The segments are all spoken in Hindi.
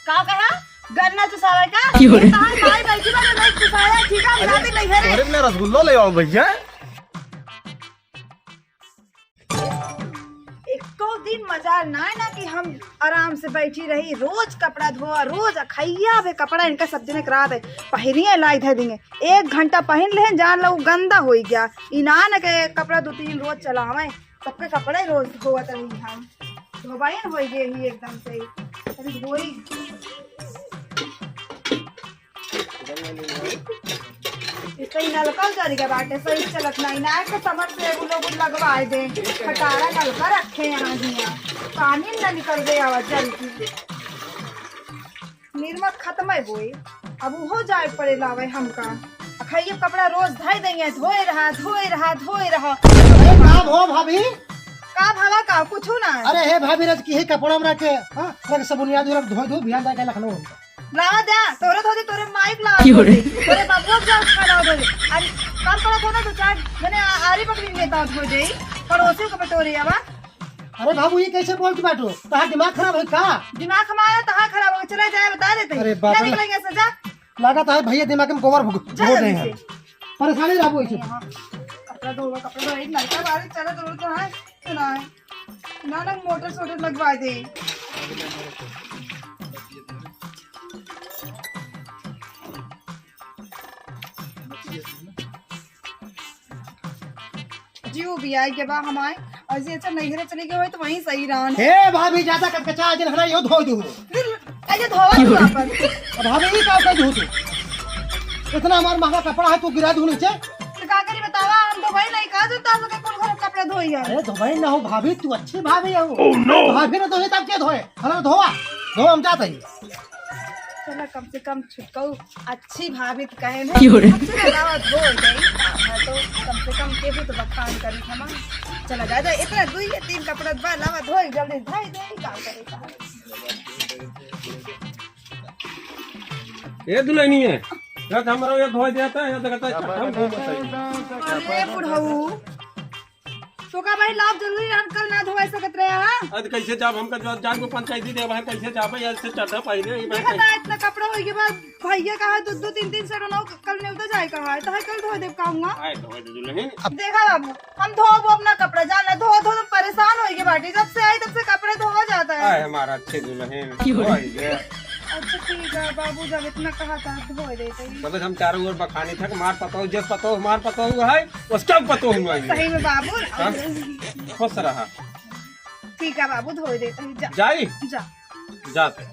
का कहा गन्ना चुसावे का कहां भाई बैठी बा मैं चुसाया ठीक है बुलाते नहीं है अरे मैं रसगुल्ला ले आओ भैया। एको दिन मजा ना है ना कि हम आराम से बैठी रही रोज कपड़ा धोआ रोज खैया पे कपड़ा इनका सब दिन रात है पहनिए लाई थे देंगे 1 घंटा पहन ले जान लो गंदा हो गया इना न के कपड़ा 2-3 रोज चलावे सबके कपड़े रोज धोवत रही हम धोबाई हो गए ही एकदम से अरे धोई इससे नलका जरी के बाटे सही चलत नहीं ना के समझ से वो लोग लगवाए दे खटारा नलका रखे यहाँ जिया पानी न निकल गया आवाज जल की निर्मत खत्म है बोई अब हो जाए पड़े लावे हमका खाइए कपड़ा रोज धोई देंगे धोए रहा अरे का भो भाभी का भाला का कुछ ना अरे हे भाभी रज की हे कपड़ा में रखे हां रख सब बुनियाद रख धो धो ध्यान दे लखनऊ लावा दे तोरे धोदी तोरे माइक लावा तोरे बाबू जा खड़ा हो गए अरे काम करा था ना तो चार मैंने आरी पकड़ी लेता हो जाई पड़ोसी को बटोरी आवा अरे बाबू ये कैसे बोलती बाटो तहां दिमाग खराब है का दिमाग हमारा तहां खराब हो चला जाए बता देते अरे बाप रे निकलेंगे सजा लगा है भैया दिमाग में गोबर भोर रहे हैं परेशानी रहबो इसे कपड़ा एक लड़का बाहर चला जरूर तो है सुना है ना मोटर सोटर लगवा दे जीव भी आई के बाद हमारे ऐसे अच्छा नहीं घरे चले गए तो वहीं सही रहा हे भाभी ज्यादा कचकचा आज रखना यो धो दूं ऐसे धोवा तू वापस भाभी ये का कर दूं इतना हमारा महंगा कपड़ा है तू गिरा दूं नीचे तो का करी बतावा हम तो भाई नहीं का जो तासो के कौन घर कपड़े धोई है अरे धोई ना हो भाभी तू अच्छी भाभी हो भाभी ने धोए तब के धोए हमें धोवा धो हम जाते ही चला कम से कम छुटकाऊ अच्छी भाभी कहे ना अच्छे अलावा धो गई तो कम से कम के भी तो बखान करी हम चला जा इतना 2 या 3 कपड़ा बा अलावा धो जल्दी धाई दे काम करे ये दुल्हनी है या हमारा ये धो देता है या तो कहता है अरे बुढ़ऊ तो का भाई लाभ जल्दी कल ना धोए सकत रहे हां आज कैसे जाब हमका जान को पंचायती दे बाहर कैसे जाबे ऐसे चढ़ा पहले देखा था इतना कपड़ा होई के बाद भैया कहा 2-3 से ना कल नहीं उतर जाए कहा तो है कल धो दे कहूंगा आए धो दे दुल्हन देखा बाबू हम धो वो अपना कपड़ा जाना धो तो परेशान होई के बाटी जब से आई तब से कपड़े धोवा जाता है आए हमारा अच्छे दुल्हन अच्छा ठीक है बाबू जब इतना कहा था धो देते मतलब हम चारों ओर बखानी था मार पतो जस पतो मार पतो हुआ है उसका पतो हुआ है सही में बाबू खुश रहा ठीक है बाबू धो देते जा जाई जा जाते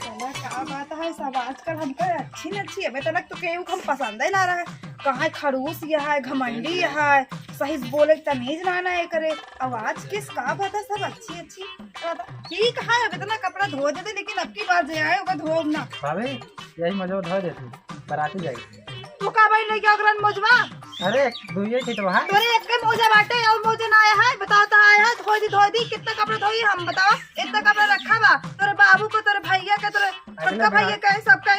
चला क्या बात है सब आजकल हमको अच्छी न अच्छी है तक तो केहू हम पसंद ही ना रहा कहाँ खड़ूस यह है घमंडी यह है सही बोले तमीज ना है करे आवाज किस का बात है सब अच्छी अच्छी ठीक है अब इतना कपड़ा धो देते लेकिन अब की बात जो है वो धो ना भाभी यही मजा धो देती बराती जाएगी तू का भाई लेके अगरन मोजवा अरे दुइये छिटवा है तोरे एक के मोजा बाटे और मोजा ना आया है बताता है धो दी कितना कपड़ा धोई हम बताओ इतना कपड़ा रखा बा तोरे बाबू को तोरे भैया के तोरे छोटका भैया के सबका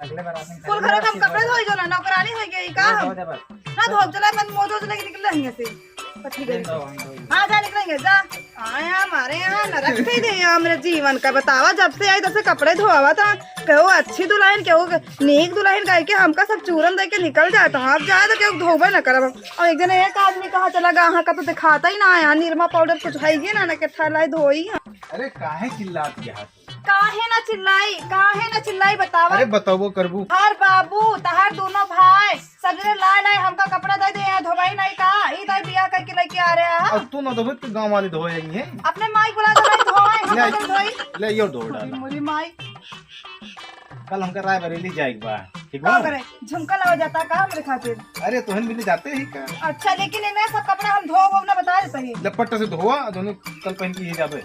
अगले बराती कुल घर हम कपड़े धोई जो ना नौकरानी हो गई का हम ना धो चला मन मोजो से लेके निकल रहेंगे से पतली गई हां जा निकलेंगे जा आया हमारे यहाँ न रखे दे हमरे जीवन का बतावा जब से आई तब से कपड़े धोवा था कहो अच्छी दुल्हन कहो नेक दुल्हन कह के हमका सब चूरन दे के निकल जाता आप जाए तो केहू धोबे न करब और एक दिन एक आदमी कहा चला गा का तो दिखाता ही ना आया निरमा पाउडर कुछ है ये ना के थलाई धोई अरे काहे चिल्लात के हाथ काहे ना चिल्लाई बतावा अरे बताओ करबू हर बाबू तहार दोनों भाई सगरे लाए हमका कपड़ा दे दे धोबाई नहीं कहा ई दाई बियाह करके लेके आ रहे हैं अब तू ना धोबे तो गांव वाले धोएंगे अपने माई बुला के धोए हम धोई ले यो धो डाल मोरी माई कल हमका रायबरेली जाएगा बा ठीक का बा करे झुमका लगा जाता का हमरे खातिर अरे तोहन मिले जाते ही का अच्छा लेकिन इनमें सब कपड़ा हम धो वो ना बता दे सही लपट से धोआ दोनों कल पहन के ही जाबे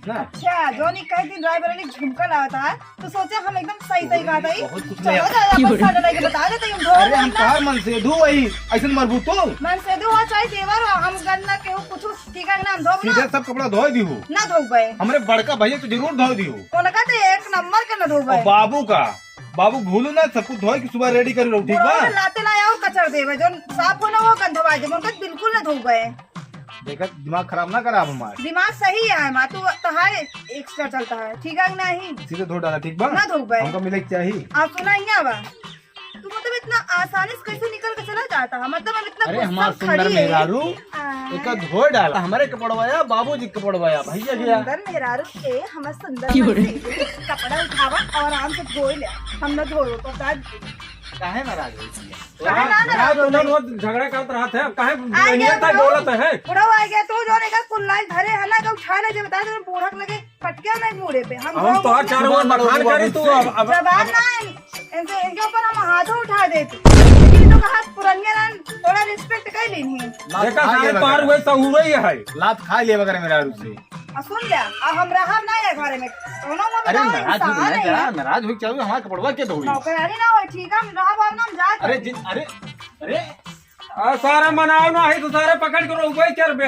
ना अच्छा जोनी कई दिन ड्राइवर झुमका लाता है तो सोचे हम एकदम सही सही बात आई बहुत कुछ चलो बता देते हम धो अरे हम कहा मन से धो वही ऐसे मरबू तो मन से धो चाहे देवर हम गन्ना के कुछ ठीक है ना हम धो सीधे सब कपड़ा धो दियो ना धो गए हमरे बड़का भैया तो जरूर धो दियो कौन कहते एक नंबर के ना धो गए बाबू का बाबू भूलू ना सब कुछ धोए कि सुबह रेडी कर लो ठीक बा लाते लाया और कचर देवे जो साफ होना वो गंधवा दे उनका बिल्कुल ना धो गए देखा दिमाग खराब ना करा हमारे। दिमाग सही है माँ, तू तहार एक्स्ट्रा चलता है, ठीक है कि नहीं? सीधे धो डाला ठीक बा ना धो पाए हमको मिले चाहिए। आप सुना ही बा तू मतलब इतना आसानी से कैसे निकल के चला जाता है? मतलब हम इतना अरे गुस्सा हमारा सुंदर खड़ी है। मेहरारू आ, एक धो डाला हमारे कपड़वाया बाबूजी के कपड़वाया भैया गया। सुंदर मेहरारू के हमारे सुंदर बच्चे के कपड़ा उठावा और आराम से धो ले, हम न धो तो काहे नाराज हो काहे ना नाराज हो दोनों रोज झगड़ा करते रहते हैं, काहे आ गया नहीं बोलत है? बुढ़ा आ गया तू जो रहेगा कुल्लाई धरे है ना, तो उठा ले जब बता दे बूढ़क लगे पटकिया नहीं बूढ़े पे हम तो हर चार बार बखान करी तू अब जवाब ना इनसे इनके ऊपर हम हाथों उठा देते, लेकिन तो कहा पुरानिया ना थोड़ा रिस्पेक्ट कर लेनी है। देखा सारे पार हुए तो हुए ही है। लात खा लिया वगैरह मेहरारू से। सुन जा अब हम रहा ना है घर में दोनों में अरे बताओ नाराज हो इंसान गया है जा, यार। नाराज हो चलो हमारा कपड़वा के धोई। नौकरानी ना हो ठीक है, हम रहा बाब ना हम जा अरे जिन अरे अरे सारे मनाओ ना है तो सारे पकड़ कर रोवे चल बे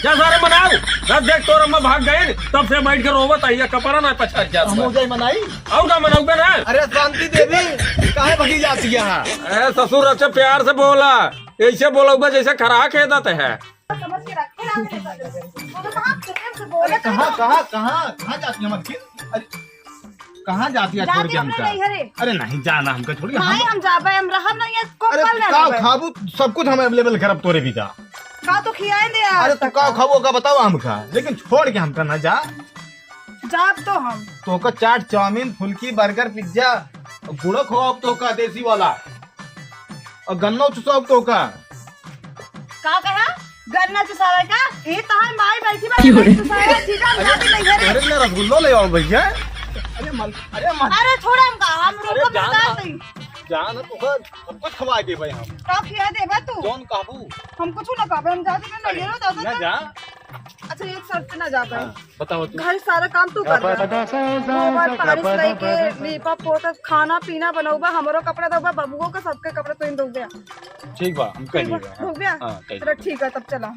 जा सारे मनाओ। जब देख तोर में भाग गए तब से बैठ कर रोवत है, कपड़ा ना पछड़ जा हम हो जाए मनाई। और ना मनाओ बे ना। अरे शांति देवी काहे भगी जाती है यहाँ? ए ससुर अच्छे प्यार से बोला, ऐसे बोलोगे जैसे खरा खेदत है। समझ के रखे ना तो कहां प्रेम से बोले कहाँ जाती है मत कहाँ जाती है छोड़ जाती के अपने हमका? नहीं हरे अरे नहीं जाना हमका छोड़ के नहीं हम जा पाए, हम रहा नहीं है को अरे कल ना का रहे खाबू सब कुछ हम अवेलेबल करब तोरे भी जा। का तो खियाए दे अरे आज तू तक का खाबो का बताओ हमका, लेकिन छोड़ के हमका ना जा। जाब तो हम तो का चाट चाउमीन फुल्की बर्गर पिज्जा गुड़ो खोब तो का देसी वाला और गन्ना चुसाब तो का कहा गन्ना चुसावे का ये तो है माई बैठी बैठी चुसावे ठीक है हम जाते नहीं हरे। अरे ना रसगुल्ला ले आओ भैया। अरे मल अरे छोड़ हम अरे रोको जाना। बता दे जान तो कर सब कुछ खवा दे भाई हम का खिया देबा तू कौन काबू हम कुछ ना काबे हम जाते नहीं हरे ना दादा। जा। अच्छा एक शर्त पे ना जा पाए, बताओ तू घर सारा काम तू कर गोबर पारिश लेके लीपा पोता खाना पीना बनौबा हमरो कपड़ा दोबा बबुओं का सबके कपड़ा तो इन दोगे ठीक बा हम कह दिएगा। हो गया हाँ, कह चलो ठीक है तब चला।